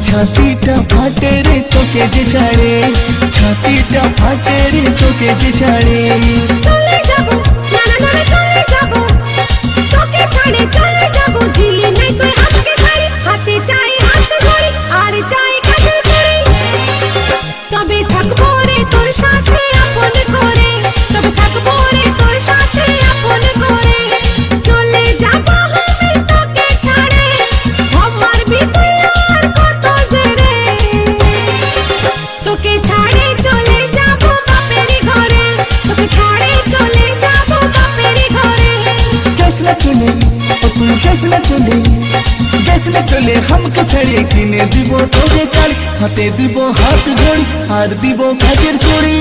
ছাতিটা ফাটে রে তোকে যে ছাড়ে, ছাতিটা ফাটে রে তোকে যে ছাড়ে। চলে যাবো নানা নানা চলে যাবো, তোকে ছাড়ে চলে যাবো, দিলি নাই তুই হাতকে ছাড়ি, হাতে চাই হাত ধরি আর চাই কাছে ধরি। তবে থাকবো রে তোর সাথে আপন করে, তবে থাকবো রে তোর সাথে আপন করে। চলে যাবো আমি তোকে ছাড়ে, আমার ভিতরে আর কত জেরে। তোকে ছাড়ে চলে যাবো বাপের ঘরে, তোকে ছাড়ে চলে যাবো বাপের ঘরে। যাস না চলে ও তুই যাস না চলে, যাস না চলে हमके ছাড়ে, কিনে দিব তোকে শাড়ি, হাতে দিব হাত ঘড়ি আর দিব কাচের চুড়ি।